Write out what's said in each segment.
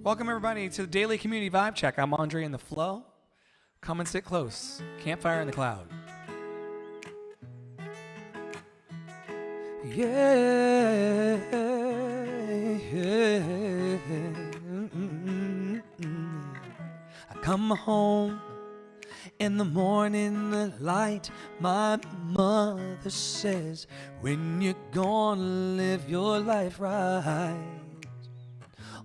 Welcome, everybody, to the Daily Community Vibe Check. I'm Andre in the Flow. Come and sit close. Campfire in the cloud. Yeah. I come home in the morning light. My mother says, when you're gonna live your life right.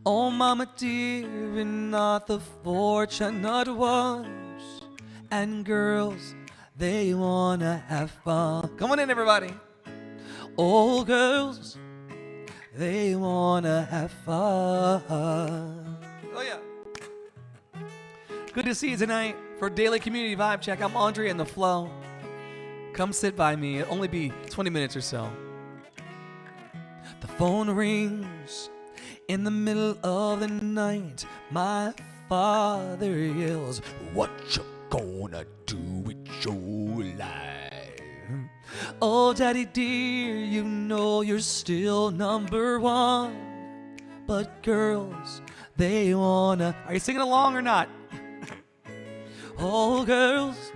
Oh, mama dear, we're not the fortunate ones. And girls, they wanna have fun. Come on in, everybody. Oh, girls, they wanna have fun. Oh, yeah. Good to see you tonight for Daily Community Vibe Check. I'm Andre in the Flow. Come sit by me. It'll only be 20 minutes or so. The phone rings in the middle of the night. My father yells, what you gonna do with your life? Oh, daddy dear, you know you're still number one. But girls, they wanna... Are you singing along or not? Oh, girls,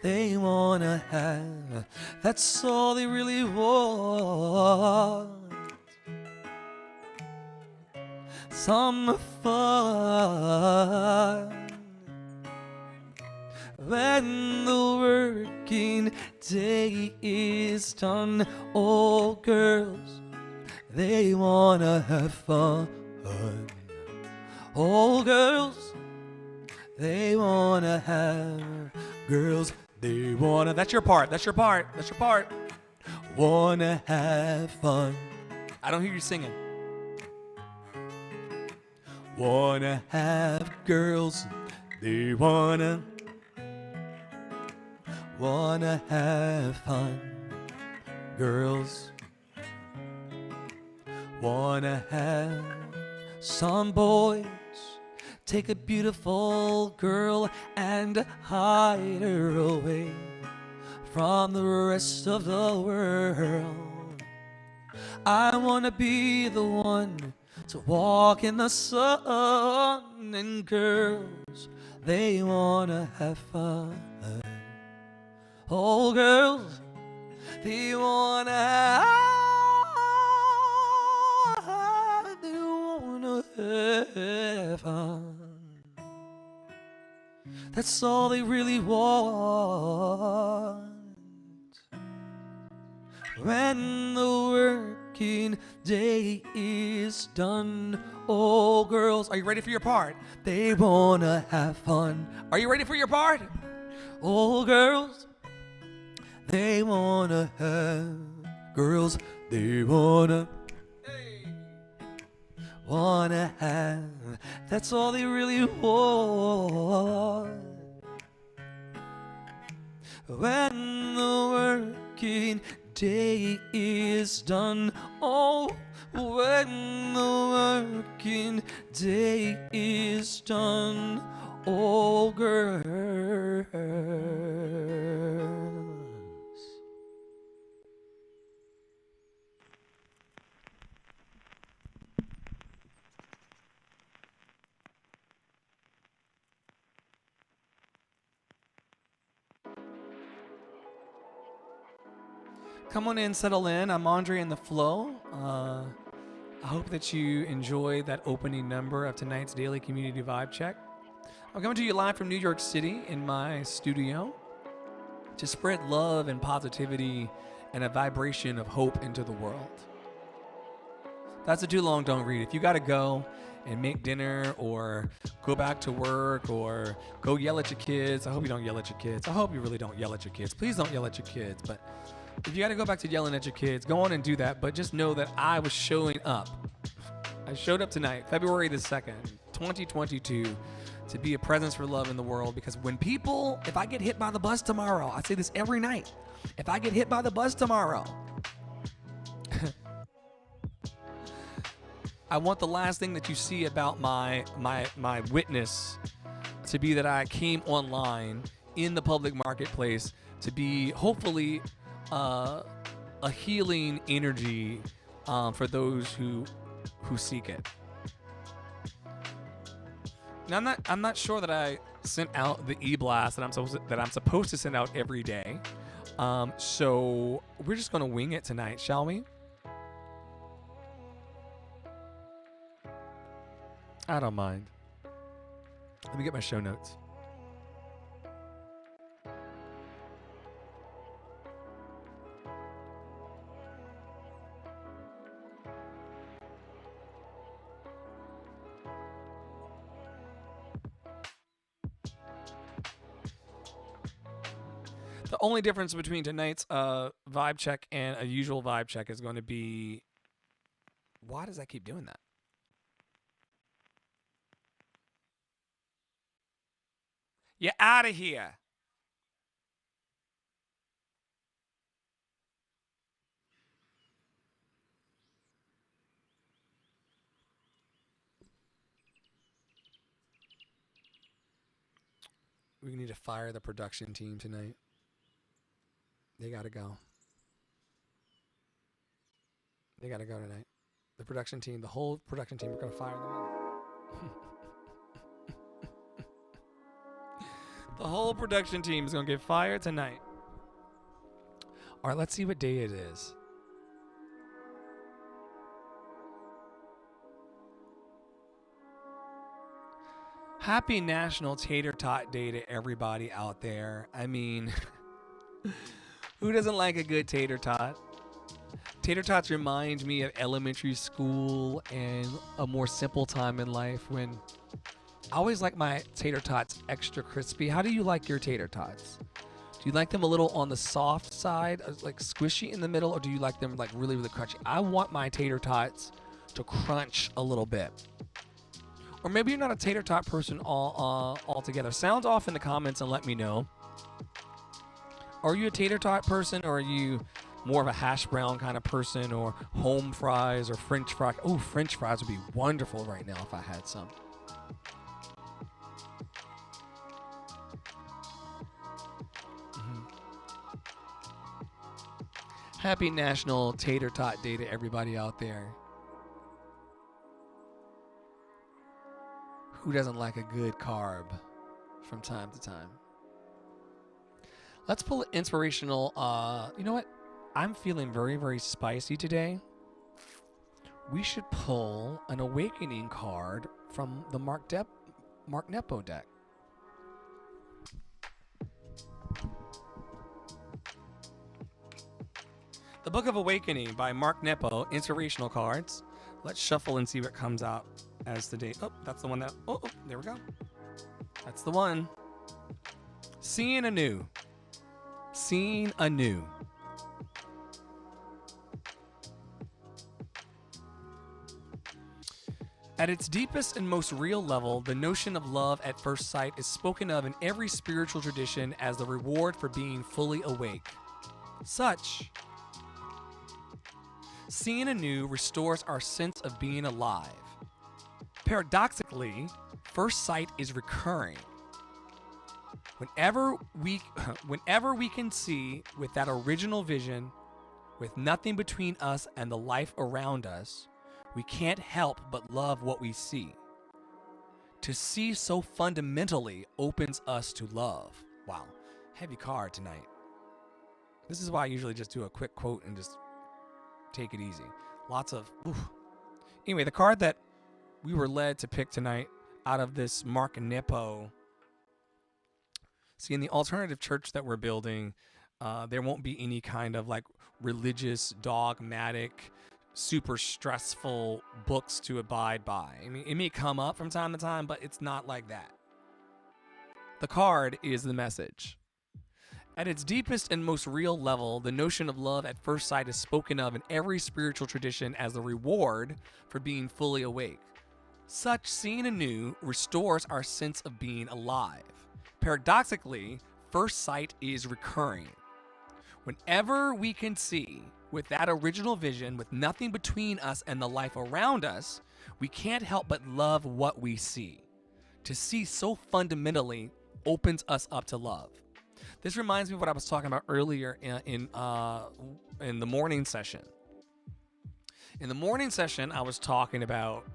they wanna have... That's all they really want. Some fun. When the working day is done, oh, girls, they wanna have fun. Oh, girls, they wanna have... Girls, they wanna... That's your part. That's your part. That's your part. Wanna have fun. I don't hear you singing. Wanna have girls, they wanna have fun. Girls wanna have... Some boys take a beautiful girl and hide her away from the rest of the world. I wanna be the one to walk in the sun, and girls, they wanna have fun. Oh, girls, they wanna have fun. That's all they really want. When the working day is done, oh, girls, are you ready for your part? They wanna have fun. Are you ready for your part? Oh, girls, they wanna have... Girls, they wanna... Wanna have... That's all they really want. When the working day is done, oh, when the working day is done, oh, girls. Come on in, settle in. I'm Andre in the Flow. I hope that you enjoyed that opening number of tonight's Daily Community Vibe Check. I'm coming to you live from New York City in my studio to spread love and positivity and a vibration of hope into the world. That's a too long don't read. If you got to go and make dinner or go back to work or go yell at your kids, I hope you don't yell at your kids. I hope you really don't yell at your kids. Please don't yell at your kids. But if you got to go back to yelling at your kids, go on and do that. But just know that I was showing up. I showed up tonight, February the 2nd, 2022, to be a presence for love in the world. Because when people, if I get hit by the bus tomorrow, I say this every night. If I get hit by the bus tomorrow, I want the last thing that you see about my witness to be that I came online in the public marketplace to be hopefully a healing energy for those who seek it. Now I'm not sure that I sent out the e-blast that I'm supposed to send out every day. So we're just gonna wing it tonight, shall we? I don't mind. Let me get my show notes. The only difference between tonight's vibe check and a usual vibe check is going to be, why does that keep doing that? You're out of here. We need to fire the production team tonight. They got to go. They got to go tonight. The production team, the whole production team, we're going to fire them. The whole production team is going to get fired tonight. All right, let's see what day it is. Happy National Tater Tot Day to everybody out there. I mean, who doesn't like a good tater tot? Tater tots remind me of elementary school and a more simple time in life when I always like my tater tots extra crispy. How do you like your tater tots? Do you like them a little on the soft side, like squishy in the middle, or do you like them like really, really crunchy? I want my tater tots to crunch a little bit. Or maybe you're not a tater tot person altogether. Sound off in the comments and let me know. Are you a tater tot person, or are you more of a hash brown kind of person, or home fries or French fries? Oh, French fries would be wonderful right now if I had some. Happy National Tater Tot Day to everybody out there. Who doesn't like a good carb from time to time? Let's pull an inspirational, you know what? I'm feeling very, very spicy today. We should pull an awakening card from the Mark Nepo deck. The Book of Awakening by Mark Nepo, inspirational cards. Let's shuffle and see what comes out as the day. Oh, that's the one that, oh, there we go. That's the one. Seeing anew. Seeing anew. At its deepest and most real level, the notion of love at first sight is spoken of in every spiritual tradition as the reward for being fully awake. Such, seeing anew restores our sense of being alive. Paradoxically, first sight is recurring. Whenever we can see with that original vision, with nothing between us and the life around us, we can't help but love what we see. To see so fundamentally opens us to love. Wow, heavy card tonight. This is why I usually just do a quick quote and just take it easy. Lots of, oof. Anyway, the card that we were led to pick tonight out of this Mark Nepo. See, in the alternative church that we're building, there won't be any kind of like religious, dogmatic, super stressful books to abide by. I mean, it may come up from time to time, but it's not like that. The card is the message. At its deepest and most real level, the notion of love at first sight is spoken of in every spiritual tradition as the reward for being fully awake. Such seeing anew restores our sense of being alive. Paradoxically, first sight is recurring. Whenever we can see with that original vision, with nothing between us and the life around us, we can't help but love what we see. To see so fundamentally opens us up to love. This reminds me of what I was talking about earlier in the morning session. In the morning session, I was talking about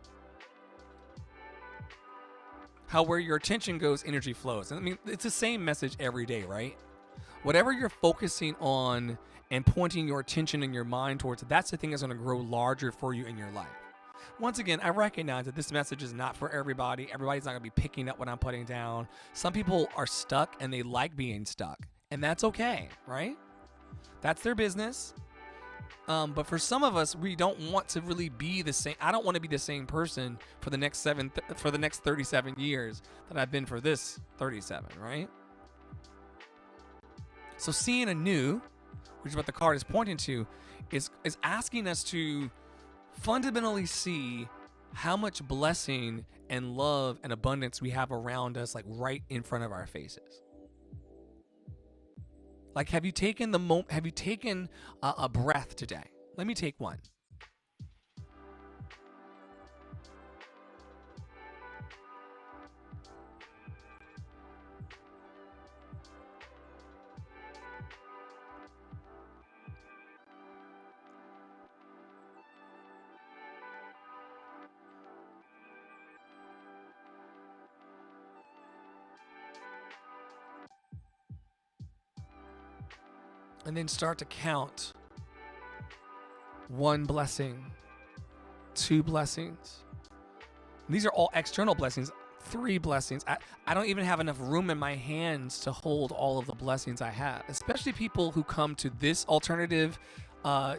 How where your attention goes, energy flows. And I mean, it's the same message every day, right? Whatever you're focusing on and pointing your attention and your mind towards, that's the thing that's going to grow larger for you in your life. Once again, I recognize that this message is not for everybody. Everybody's not going to be picking up what I'm putting down. Some people are stuck and they like being stuck, and that's okay, right? That's their business. But for some of us, we don't want to really be the same. I don't want to be the same person for the next 37 years that I've been for this 37, right? So seeing anew, which is what the card is pointing to, is asking us to fundamentally see how much blessing and love and abundance we have around us, like right in front of our faces. Like, have you taken a breath today? Let me take one. And then start to count. One blessing, two blessings. These are all external blessings. Three blessings. I don't even have enough room in my hands to hold all of the blessings I have, especially people who come to this alternative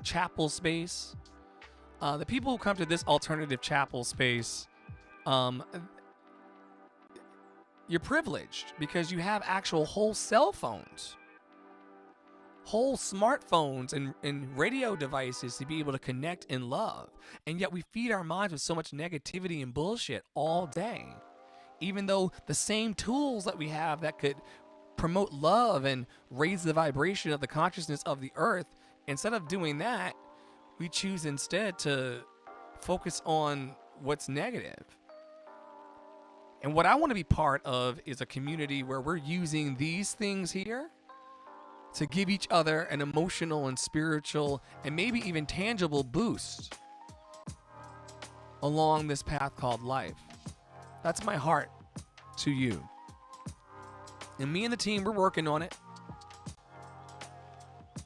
chapel space. The people who come to this alternative chapel space, you're privileged because you have actual whole cell phones, whole smartphones and radio devices to be able to connect and love. And yet we feed our minds with so much negativity and bullshit all day. Even though the same tools that we have that could promote love and raise the vibration of the consciousness of the earth, instead of doing that, we choose instead to focus on what's negative. And what I want to be part of is a community where we're using these things here to give each other an emotional and spiritual and maybe even tangible boost along this path called life. That's my heart to you. And me and the team, we're working on it.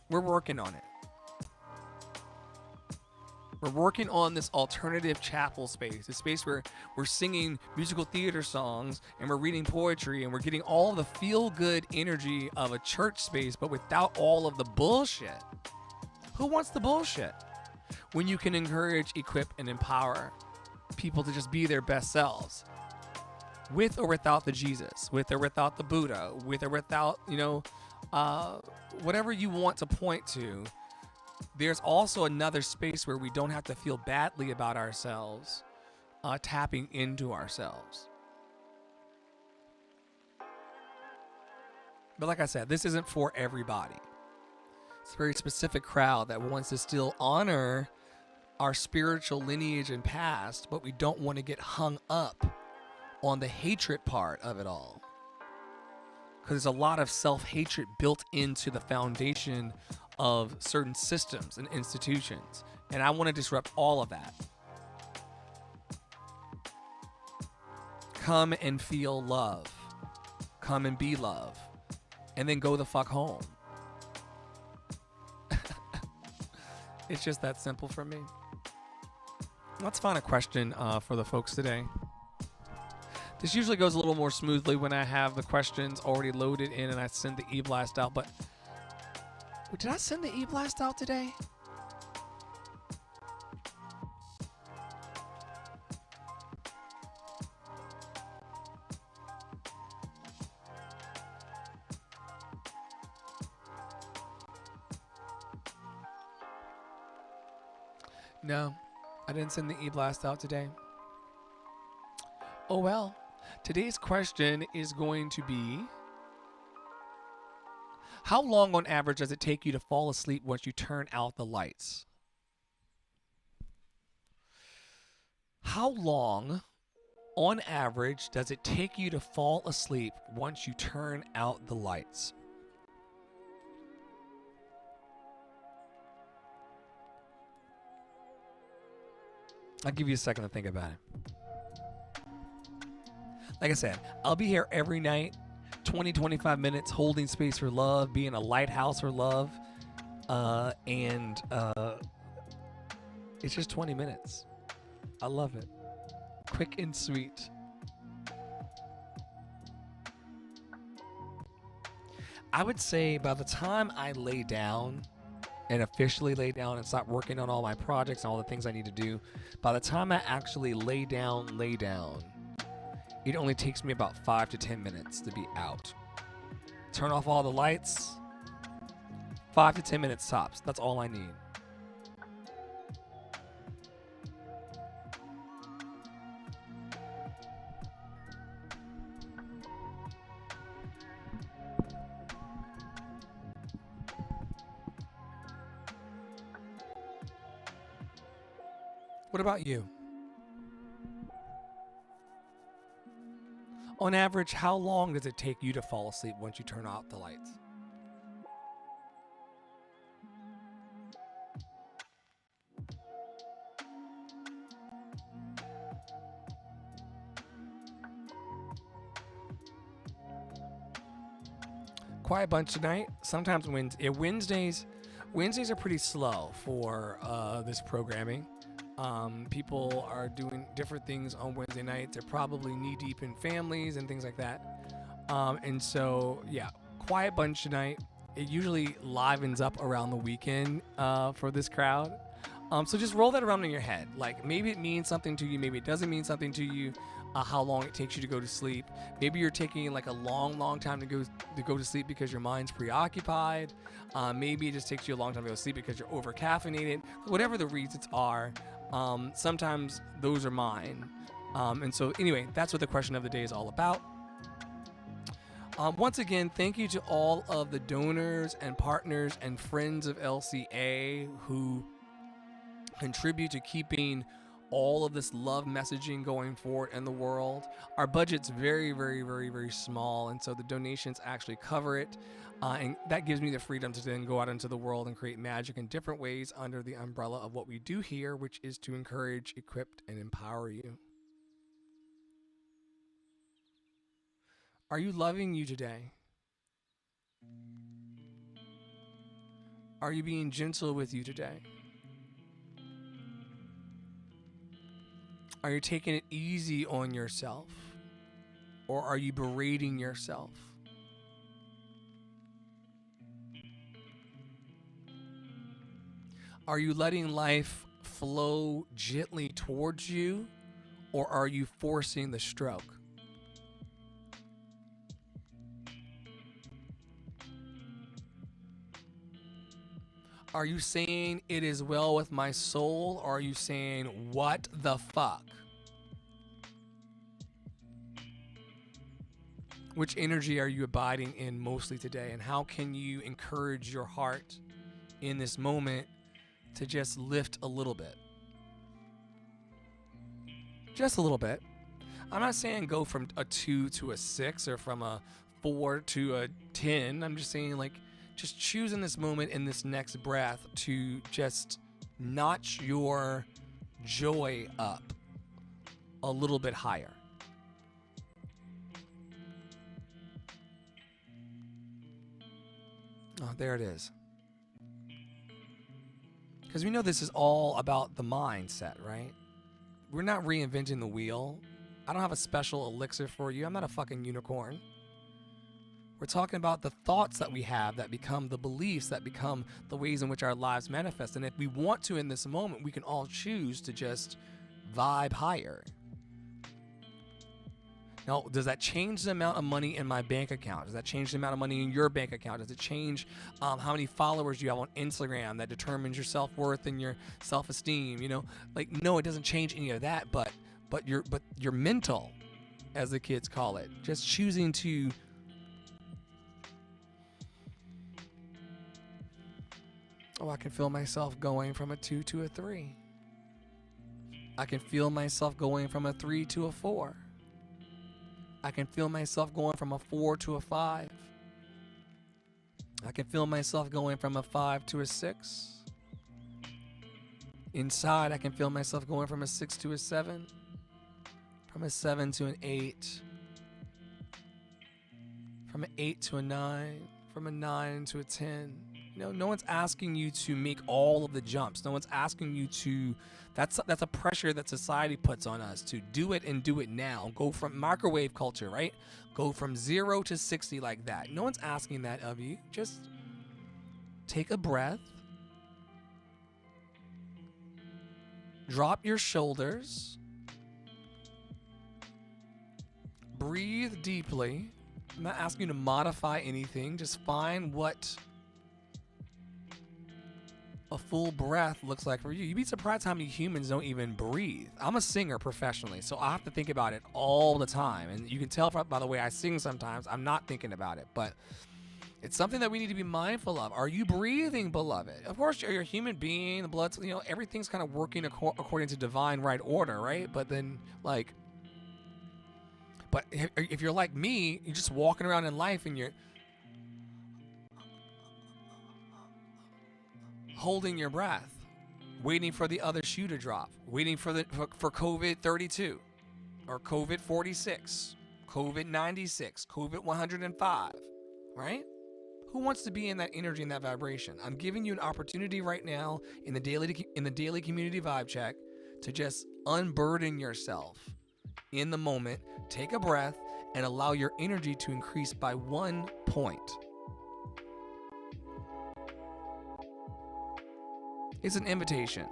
We're working on it. We're working on this alternative chapel space, a space where we're singing musical theater songs and we're reading poetry and we're getting all the feel-good energy of a church space, but without all of the bullshit. Who wants the bullshit? When you can encourage, equip, and empower people to just be their best selves, with or without the Jesus, with or without the Buddha, with or without, whatever you want to point to. There's also another space where we don't have to feel badly about ourselves, tapping into ourselves. But like I said, this isn't for everybody. It's a very specific crowd that wants to still honor our spiritual lineage and past, but we don't want to get hung up on the hatred part of it all. Because there's a lot of self-hatred built into the foundation of certain systems and institutions. And I want to disrupt all of that. Come and feel love. Come and be love. And then go the fuck home. It's just that simple for me. Let's find a question for the folks today. This usually goes a little more smoothly when I have the questions already loaded in and I send the e-blast out, but did I send the e-blast out today? No, I didn't send the e-blast out today. Oh well. Today's question is going to be, how long on average does it take you to fall asleep once you turn out the lights? How long on average does it take you to fall asleep once you turn out the lights? I'll give you a second to think about it. Like I said, I'll be here every night, 20, 25 minutes, holding space for love, being a lighthouse for love. And it's just 20 minutes. I love it. Quick and sweet. I would say by the time I lay down and officially lay down and start working on all my projects and all the things I need to do, by the time I actually lay down, it only takes me about 5 to 10 minutes to be out. Turn off all the lights, 5 to 10 minutes tops. That's all I need. What about you? On average, how long does it take you to fall asleep once you turn off the lights? Quiet bunch tonight. Sometimes Wednesdays are pretty slow for this programming. People are doing different things on Wednesday nights. They're probably knee deep in families and things like that. And so, yeah, quiet bunch tonight. It usually livens up around the weekend for this crowd. So just roll that around in your head. Like maybe it means something to you, maybe it doesn't mean something to you. How long it takes you to go to sleep. Maybe you're taking like a long time to go to sleep because your mind's preoccupied. Maybe it just takes you a long time to go to sleep because you're over caffeinated. Whatever the reasons are, sometimes those are mine. And so anyway, that's what the question of the day is all about. Once again, thank you to all of the donors and partners and friends of LCA who contribute to keeping all of this love messaging going forward in the world. Our budget's very, very, very, very small, and so the donations actually cover it, and that gives me the freedom to then go out into the world and create magic in different ways under the umbrella of what we do here, which is to encourage, equip, and empower you. Are you loving you today? Are you being gentle with you today? Are you taking it easy on yourself? Or are you berating yourself? Are you letting life flow gently towards you? Or are you forcing the stroke? Are you saying it is well with my soul, or are you saying what the fuck? Which energy are you abiding in mostly today, and how can you encourage your heart in this moment to just lift a little bit? Just a little bit. I'm not saying go from a 2 to a 6 or from a 4 to a 10. I'm just saying just choose in this moment, in this next breath, to just notch your joy up a little bit higher. Oh, there it is. Because we know this is all about the mindset, right? We're not reinventing the wheel. I don't have a special elixir for you. I'm not a fucking unicorn. We're talking about the thoughts that we have that become the beliefs, that become the ways in which our lives manifest. And if we want to in this moment, we can all choose to just vibe higher. Now, does that change the amount of money in my bank account? Does that change the amount of money in your bank account? Does it change how many followers you have on Instagram that determines your self-worth and your self-esteem? No, it doesn't change any of that, but your mental, as the kids call it, just choosing to I can feel myself going from a 2 to a 3. I can feel myself going from a 3 to a 4. I can feel myself going from a 4 to a 5. I can feel myself going from a 5 to a 6. Inside, I can feel myself going from a 6 to a 7, from a 7 to an 8, from an 8 to a 9, from a 9 to a 10. No one's asking you to make all of the jumps. No one's asking you to. That's a pressure that society puts on us to do it and do it now. Go from microwave culture, right? Go from 0 to 60 like that. No one's asking that of you. Just take a breath. Drop your shoulders. Breathe deeply. I'm not asking you to modify anything. Just find what a full breath looks like for you. You'd be surprised how many humans don't even breathe. I'm a singer professionally, so I have to think about it all the time. And you can tell by the way I sing sometimes, I'm not thinking about it. But it's something that we need to be mindful of. Are you breathing, beloved? Of course, you're a human being. The blood's, everything's kind of working according to divine right order, right? But then, but if you're like me, you're just walking around in life and you're holding your breath, waiting for the other shoe to drop, waiting for COVID 32 or COVID 46, COVID 96, COVID 105, right? Who wants to be in that energy and that vibration? I'm giving you an opportunity right now in the daily community vibe check to just unburden yourself in the moment, take a breath, and allow your energy to increase by 1 point. It's an invitation.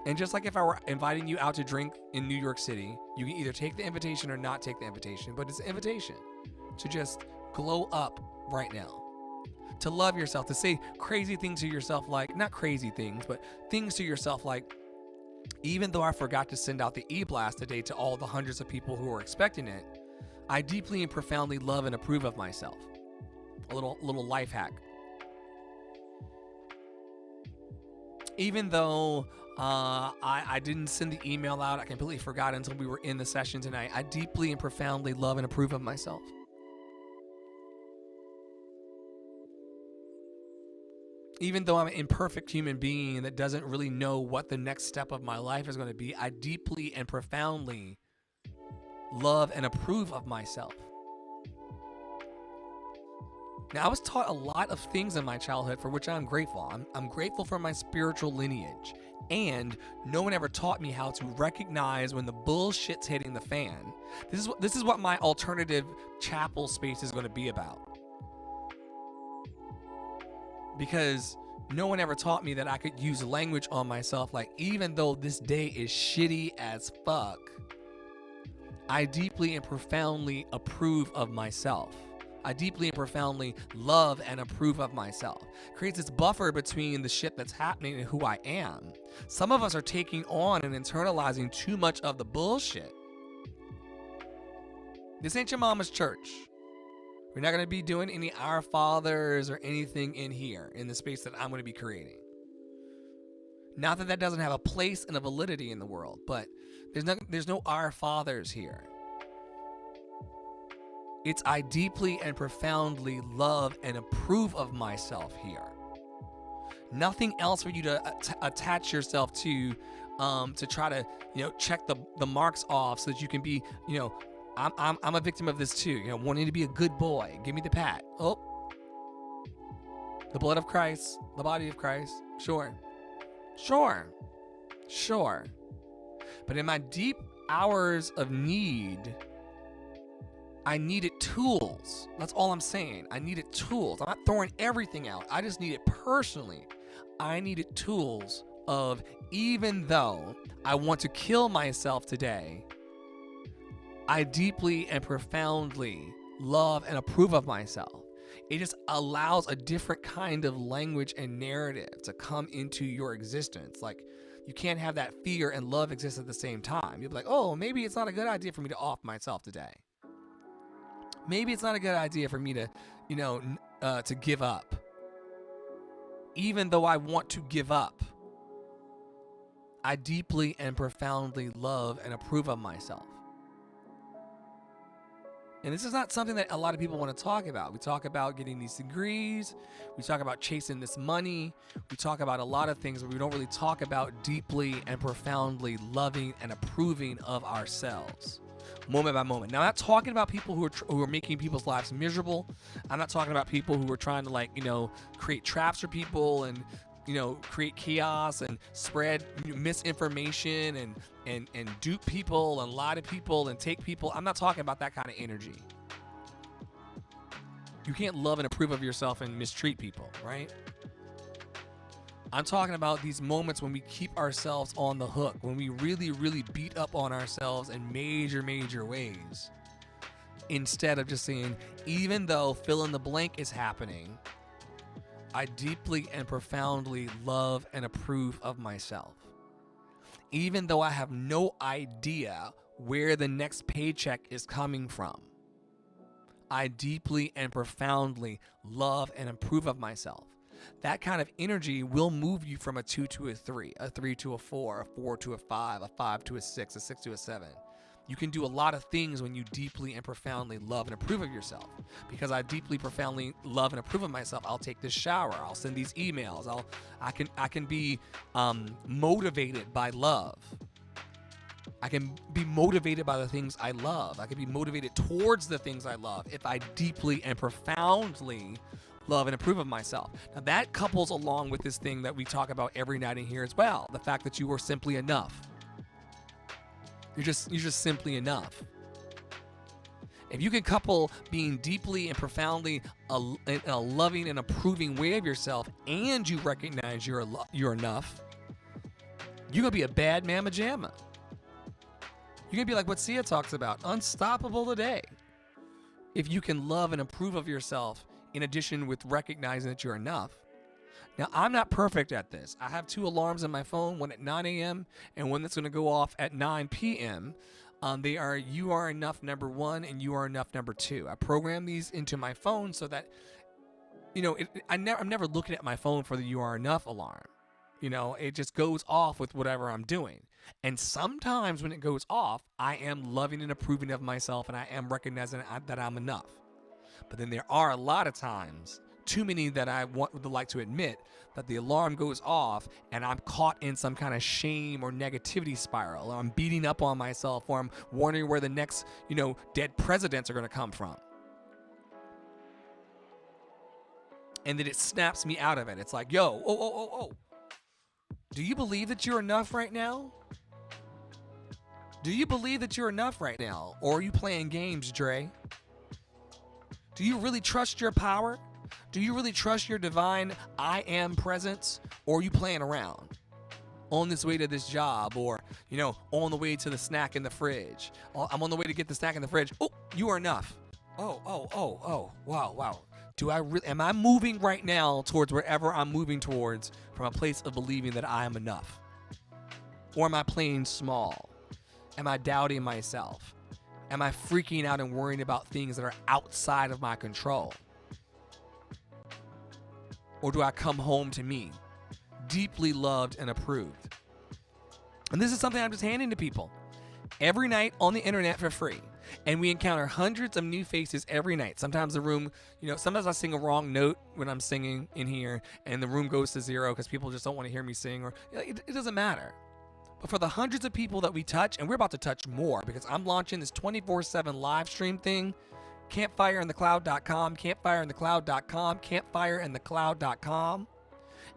And just like if I were inviting you out to drink in New York City, you can either take the invitation or not take the invitation, but it's an invitation to just glow up right now, to love yourself, to say crazy things to yourself, like, not crazy things, but things to yourself like, even though I forgot to send out the e-blast today to all the hundreds of people who are expecting it, I deeply and profoundly love and approve of myself. A little life hack. Even though I didn't send the email out, I completely forgot until we were in the session tonight, I deeply and profoundly love and approve of myself. Even though I'm an imperfect human being that doesn't really know what the next step of my life is going to be, I deeply and profoundly love and approve of myself. Now, I was taught a lot of things in my childhood for which I'm grateful. I'm grateful for my spiritual lineage. And no one ever taught me how to recognize when the bullshit's hitting the fan. This is what my alternative chapel space is going to be about. Because no one ever taught me that I could use language on myself like, even though this day is shitty as fuck, I deeply and profoundly approve of myself. I deeply and profoundly love and approve of myself. Creates this buffer between the shit that's happening and who I am. Some of us are taking on and internalizing too much of the bullshit. This ain't your mama's church. We're not going to be doing any Our Fathers or anything in here, in the space that I'm going to be creating. Not that that doesn't have a place and a validity in the world, but there's no Our Fathers here. It's I deeply and profoundly love and approve of myself here. Nothing else for you to attach yourself to try to check the marks off so that you can be I'm a victim of this too. Wanting to be a good boy. Give me the pat. Oh, the blood of Christ, the body of Christ. Sure. But in my deep hours of need, I needed tools. That's all I'm saying. I needed tools. I'm not throwing everything out. I just needed personally. I needed tools of, even though I want to kill myself today, I deeply and profoundly love and approve of myself. It just allows a different kind of language and narrative to come into your existence. Like, you can't have that fear and love exist at the same time. You'll be like, oh, maybe it's not a good idea for me to off myself today. Maybe it's not a good idea for me to, to give up. Even though I want to give up, I deeply and profoundly love and approve of myself. And this is not something that a lot of people want to talk about. We talk about getting these degrees. We talk about chasing this money. We talk about a lot of things, but we don't really talk about deeply and profoundly loving and approving of ourselves. moment by moment. Now, I'm not talking about people who are making people's lives miserable. I'm not talking about people who are trying to create traps for people and create chaos and spread misinformation and dupe people and lie to people and take people. I'm not talking about that kind of energy. You can't love and approve of yourself and mistreat people, right? I'm talking about these moments when we keep ourselves on the hook, when we really, really beat up on ourselves in major, major ways. Instead of just saying, even though fill in the blank is happening, I deeply and profoundly love and approve of myself. Even though I have no idea where the next paycheck is coming from, I deeply and profoundly love and approve of myself. That kind of energy will move you from a 2 to a 3 to a 4, a 4 to a 5, a 5 to a 6, a 6 to a 7. You can do a lot of things when you deeply and profoundly love and approve of yourself. Because I deeply, profoundly love and approve of myself, I'll take this shower, I'll send these emails, I can be motivated by love. I can be motivated by the things I love. I can be motivated towards the things I love if I deeply and profoundly love and approve of myself. Now that couples along with this thing that we talk about every night in here as well, the fact that you are simply enough. You're just simply enough. If you can couple being deeply and profoundly in a loving and approving way of yourself, and you recognize you're enough, you're gonna be a bad mamma jamma. You're gonna be like what Sia talks about, unstoppable today. If you can love and approve of yourself, in addition with recognizing that you're enough. Now, I'm not perfect at this. I have 2 alarms on my phone, one at 9 a.m. and one that's going to go off at 9 p.m. They are you are enough number 1 and you are enough number 2. I program these into my phone so that, I'm never looking at my phone for the you are enough alarm. It just goes off with whatever I'm doing. And sometimes when it goes off, I am loving and approving of myself and I am recognizing that I'm enough. But then there are a lot of times, too many that I would like to admit, that the alarm goes off and I'm caught in some kind of shame or negativity spiral, or I'm beating up on myself, or I'm wondering where the next, dead presidents are going to come from. And then it snaps me out of it. It's like, yo, oh. Do you believe that you're enough right now? Do you believe that you're enough right now? Or are you playing games, Dre? Do you really trust your power? Do you really trust your divine I am presence? Or are you playing around? On this way to this job, or, on the way to the snack in the fridge. I'm on the way to get the snack in the fridge. Oh, you are enough. Oh. Wow. Am I moving right now towards wherever I'm moving towards from a place of believing that I am enough? Or am I playing small? Am I doubting myself? Am I freaking out and worrying about things that are outside of my control? Or do I come home to me, deeply loved and approved? And this is something I'm just handing to people every night on the internet for free. And we encounter hundreds of new faces every night. Sometimes the room, sometimes I sing a wrong note when I'm singing in here and the room goes to 0 because people just don't want to hear me sing, or it doesn't matter. But for the hundreds of people that we touch, and we're about to touch more because I'm launching this 24/7 live stream thing, campfireinthecloud.com, campfireinthecloud.com, campfireinthecloud.com,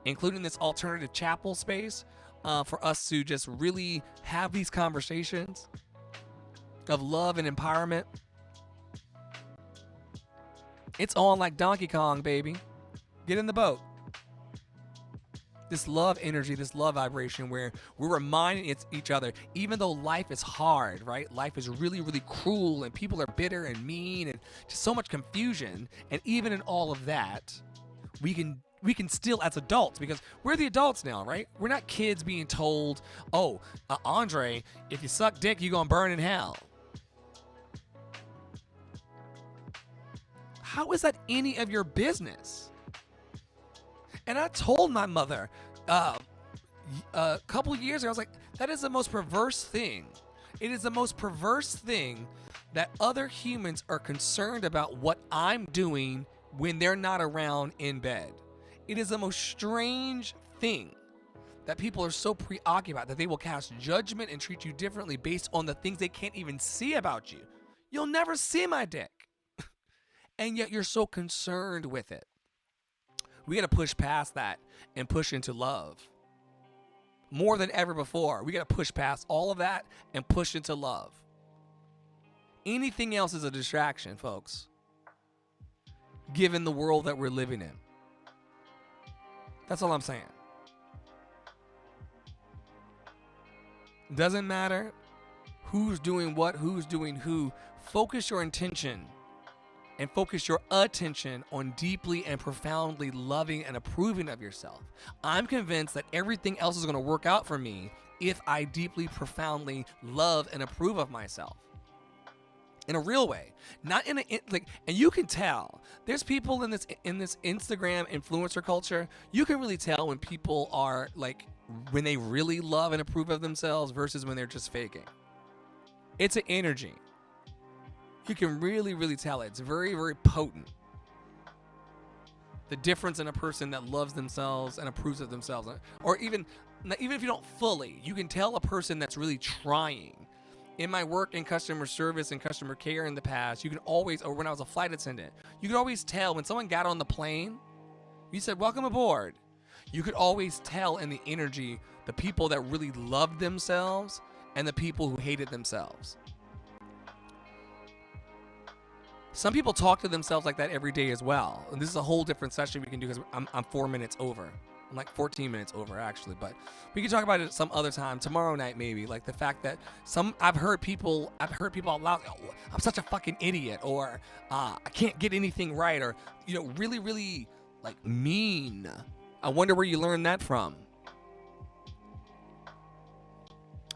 including this alternative chapel space for us to just really have these conversations of love and empowerment. It's on like Donkey Kong, baby. Get in the boat. This love energy, this love vibration where we're reminding each other, even though life is hard, right? Life is really, really cruel and people are bitter and mean and just so much confusion. And even in all of that, we can still, as adults, because we're the adults now, right? We're not kids being told, Andre, if you suck dick, you're going to burn in hell. How is that any of your business? And I told my mother a couple years ago, I was like, that is the most perverse thing. It is the most perverse thing that other humans are concerned about what I'm doing when they're not around in bed. It is the most strange thing that people are so preoccupied that they will cast judgment and treat you differently based on the things they can't even see about you. You'll never see my dick. And yet you're so concerned with it. We got to push past that and push into love. More than ever before, we got to push past all of that and push into love. Anything else is a distraction, folks, given the world that we're living in. That's all I'm saying. Doesn't matter who's doing what, who's doing who. Focus your intention and focus your attention on deeply and profoundly loving and approving of yourself. I'm convinced that everything else is going to work out for me if I deeply, profoundly love and approve of myself. In a real way, not in a like, and you can tell. There's people in this Instagram influencer culture. You can really tell when people are like, when they really love and approve of themselves versus when they're just faking. It's an energy. You can really, really tell it. It's very, very potent. The difference in a person that loves themselves and approves of themselves, or even if you don't fully, you can tell a person that's really trying. In my work in customer service and customer care in the past, you can always, or when I was a flight attendant, you could always tell when someone got on the plane, you said, "Welcome aboard." You could always tell in the energy the people that really loved themselves and the people who hated themselves. Some people talk to themselves like that every day as well. And this is a whole different session we can do because I'm 4 minutes over. I'm like 14 minutes over actually, but we can talk about it some other time, tomorrow night maybe. Like the fact that I've heard people out loud, "Oh, I'm such a fucking idiot," or I can't get anything right, or really, really like mean. I wonder where you learned that from.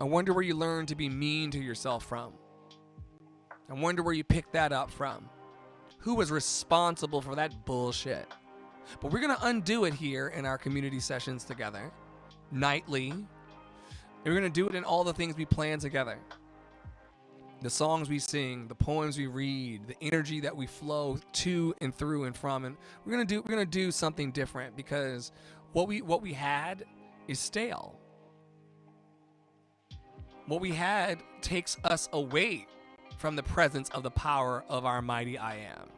I wonder where you learned to be mean to yourself from. I wonder where you picked that up from. Who was responsible for that bullshit? But we're going to undo it here in our community sessions together, nightly. And we're going to do it in all the things we plan together. The songs we sing, the poems we read, the energy that we flow to and through and from. And we're going to do something different because what we had is stale. What we had takes us away from the presence of the power of our mighty I am.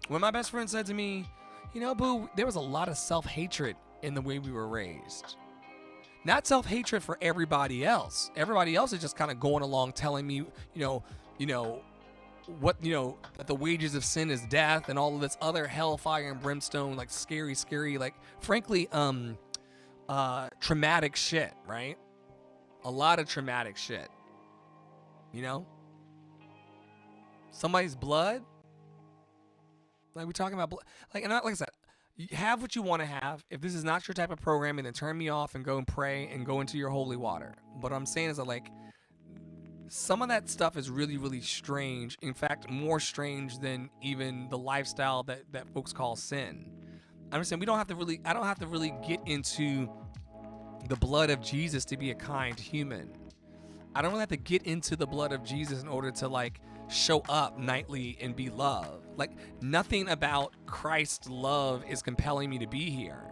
When my best friend said to me, "Boo, there was a lot of self-hatred in the way we were raised." Not self-hatred for everybody else. Everybody else is just kind of going along telling me, that the wages of sin is death and all of this other hellfire and brimstone, like scary, like frankly, traumatic shit, right? A lot of traumatic shit. Somebody's blood. Like, we're talking about blood. Like I said, you have what you want to have. If this is not your type of programming, then turn me off and go and pray and go into your holy water. But what I'm saying is that, like, some of that stuff is really, really strange. In fact, more strange than even the lifestyle that folks call sin. I'm just saying I don't have to really get into the blood of Jesus to be a kind human. I don't really have to get into the blood of Jesus in order to, like, show up nightly and be loved. Like, nothing about Christ's love is compelling me to be here.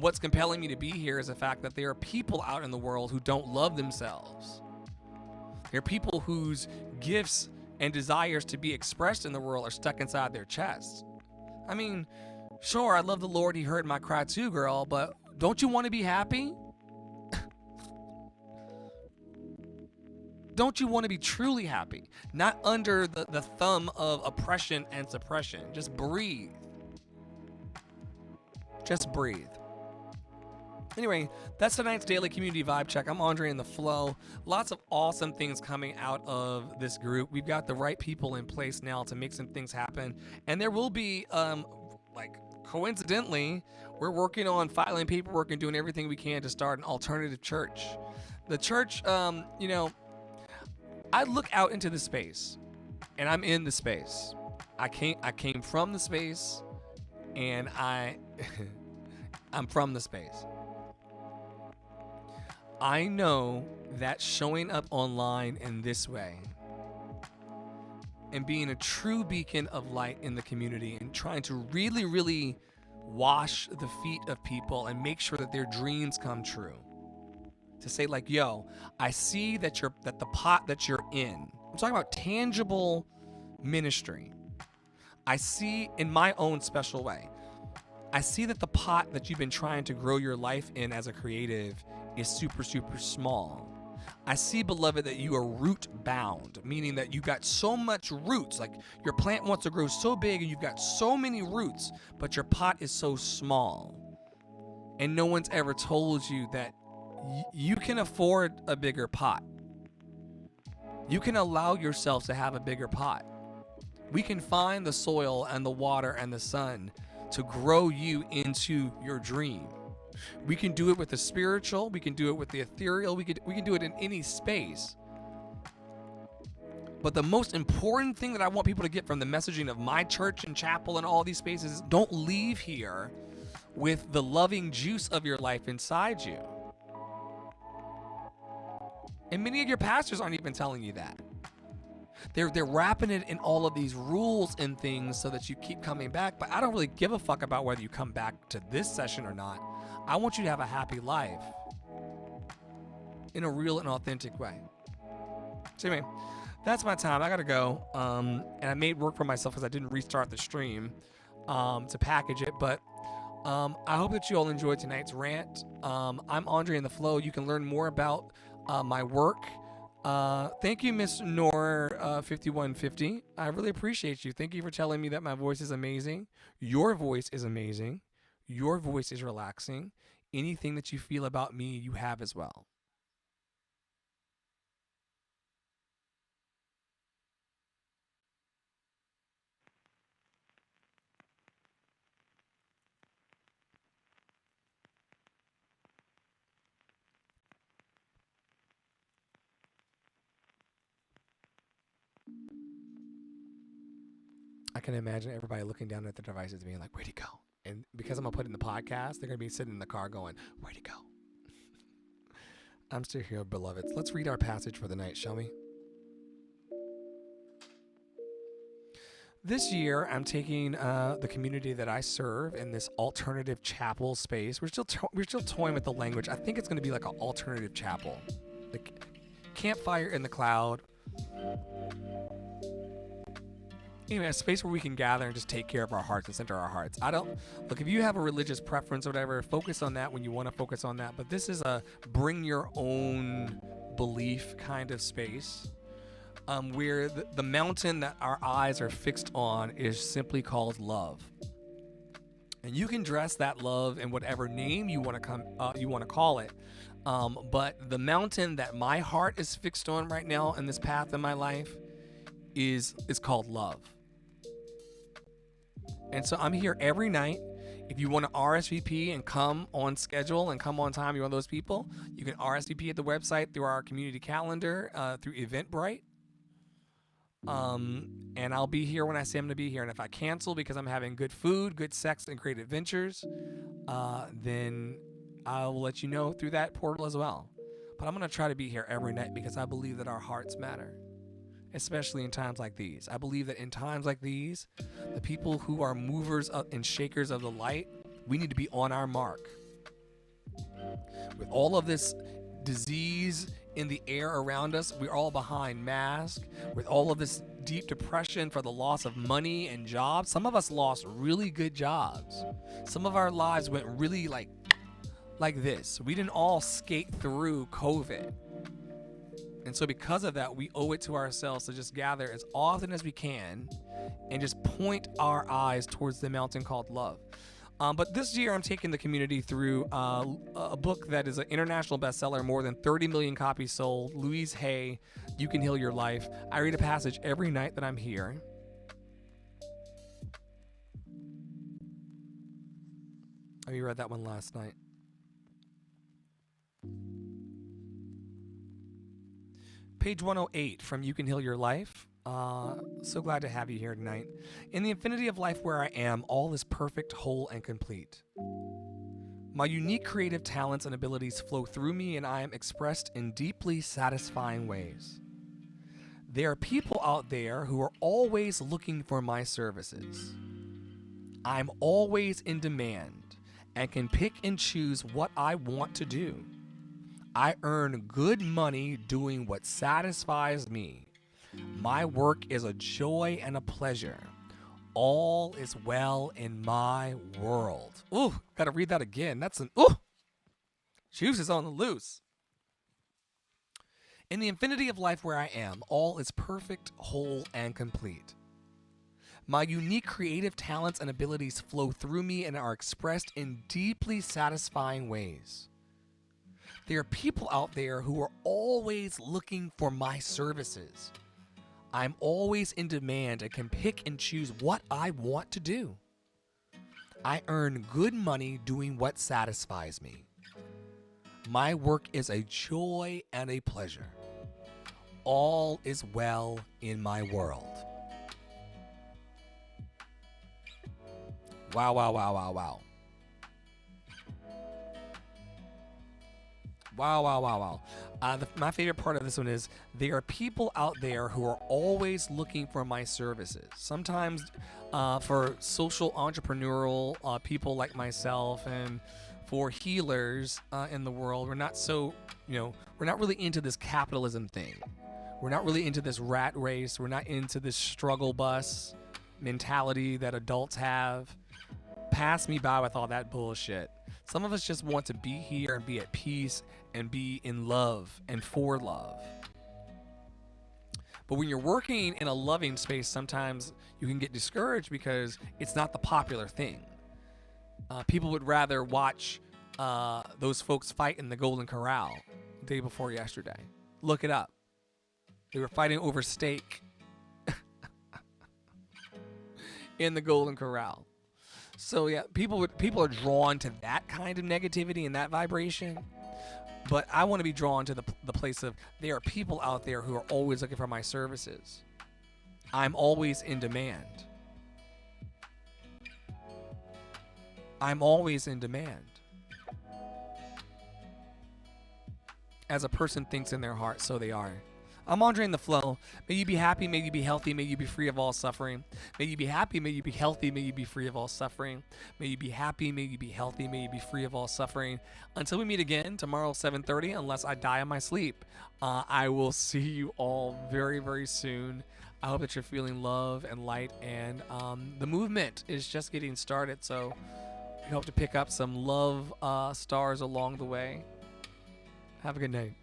What's compelling me to be here is the fact that there are people out in the world who don't love themselves. There are people whose gifts and desires to be expressed in the world are stuck inside their chest. I mean, sure, I love the Lord. He heard my cry too, girl, but don't you want to be happy? Don't you want to be truly happy? Not under the thumb of oppression and suppression. Just breathe. Just breathe. Anyway, that's tonight's Daily Community Vibe Check. I'm Andre in the Flow. Lots of awesome things coming out of this group. We've got the right people in place now to make some things happen. And there will be, coincidentally, we're working on filing paperwork and doing everything we can to start an alternative church. The church, I look out into the space, and I'm in the space. I came from the space, and I'm from the space. I know that showing up online in this way and being a true beacon of light in the community and trying to really, really wash the feet of people and make sure that their dreams come true. To say like, yo, I see that the pot that you're in. I'm talking about tangible ministry. I see in my own special way. I see that the pot that you've been trying to grow your life in as a creative is super, super small. I see, beloved, that you are root bound, meaning that you've got so much roots. Like your plant wants to grow so big and you've got so many roots, but your pot is so small. And no one's ever told you that you can afford a bigger pot. You can allow yourself to have a bigger pot. We can find the soil and the water and the sun to grow you into your dream. We can do it with the spiritual. We can do it with the ethereal. We can do it in any space. But the most important thing that I want people to get from the messaging of my church and chapel and all these spaces is don't leave here with the loving juice of your life inside you. And many of your pastors aren't even telling you that. They're wrapping it in all of these rules and things so that you keep coming back. But I don't really give a fuck about whether you come back to this session or not. I want you to have a happy life in a real and authentic way. So anyway, that's my time. I gotta go. And I made work for myself because I didn't restart the stream to package it. But I hope that you all enjoyed tonight's rant. I'm Andre in the Flow. You can learn more about my work. Thank you, Miss Nor 5150. I really appreciate you. Thank you for telling me that my voice is amazing. Your voice is amazing. Your voice is relaxing. Anything that you feel about me, you have as well. I can imagine everybody looking down at their devices being like, where'd he go? And because I'm going to put it in the podcast, they're going to be sitting in the car going, where'd he go? I'm still here, beloveds. Let's read our passage for the night, shall we? This year, I'm taking the community that I serve in this alternative chapel space. We're still toying with the language. I think it's going to be like an alternative chapel. Like campfire in the cloud. Anyway, a space where we can gather and just take care of our hearts and center our hearts. Look, if you have a religious preference or whatever, focus on that when you want to focus on that. But this is a bring your own belief kind of space where the mountain that our eyes are fixed on is simply called love. And you can dress that love in whatever name you want to call it. But the mountain that my heart is fixed on right now in this path in my life is called love. And so I'm here every night. If you want to RSVP and come on schedule and come on time, you're one of those people, you can RSVP at the website through our community calendar, through Eventbrite. And I'll be here when I say I'm going to be here. And if I cancel because I'm having good food, good sex, and great adventures, then I'll let you know through that portal as well. But I'm going to try to be here every night because I believe that our hearts matter. Especially in times like these. I believe that in times like these, the people who are movers and shakers of the light, we need to be on our mark. With all of this disease in the air around us, we're all behind masks. With all of this deep depression for the loss of money and jobs, some of us lost really good jobs. Some of our lives went really like this. We didn't all skate through COVID. And so because of that, we owe it to ourselves to just gather as often as we can and just point our eyes towards the mountain called love. But this year, I'm taking the community through a book that is an international bestseller, more than 30 million copies sold. Louise Hay, You Can Heal Your Life. I read a passage every night that I'm here. I read that one last night. Page 108 from You Can Heal Your Life. So glad to have you here tonight. In the infinity of life where I am, all is perfect, whole, and complete. My unique creative talents and abilities flow through me, and I am expressed in deeply satisfying ways. There are people out there who are always looking for my services. I'm always in demand and can pick and choose what I want to do. I earn good money doing what satisfies me. My work is a joy and a pleasure. All is well in my world. Ooh, gotta read that again. That's an ooh. Juice is on the loose. In the infinity of life where I am, all is perfect, whole, and complete. My unique creative talents and abilities flow through me and are expressed in deeply satisfying ways. There are people out there who are always looking for my services. I'm always in demand and can pick and choose what I want to do. I earn good money doing what satisfies me. My work is a joy and a pleasure. All is well in my world. Wow, wow, wow, wow, wow. Wow, wow, wow, wow. My favorite part of this one is there are people out there who are always looking for my services. Sometimes for social entrepreneurial people like myself, and for healers in the world, we're not so, we're not really into this capitalism thing. We're not really into this rat race. We're not into this struggle bus mentality that adults have. Pass me by with all that bullshit. Some of us just want to be here and be at peace and be in love and for love. But when you're working in a loving space, sometimes you can get discouraged because it's not the popular thing. People would rather watch those folks fight in the Golden Corral the day before yesterday. Look it up. They were fighting over steak in the Golden Corral. So yeah, people are drawn to that kind of negativity and that vibration. But I want to be drawn to the place of there are people out there who are always looking for my services. I'm always in demand. I'm always in demand. As a person thinks in their heart, so they are. I'm Andre in the flow. May you be happy, may you be healthy, may you be free of all suffering. May you be happy, may you be healthy, may you be free of all suffering. May you be happy, may you be healthy, may you be free of all suffering. Until we meet again tomorrow, 7:30, unless I die in my sleep. I will see you all very, very soon. I hope that you're feeling love and light, and the movement is just getting started, so we hope to pick up some love stars along the way. Have a good night.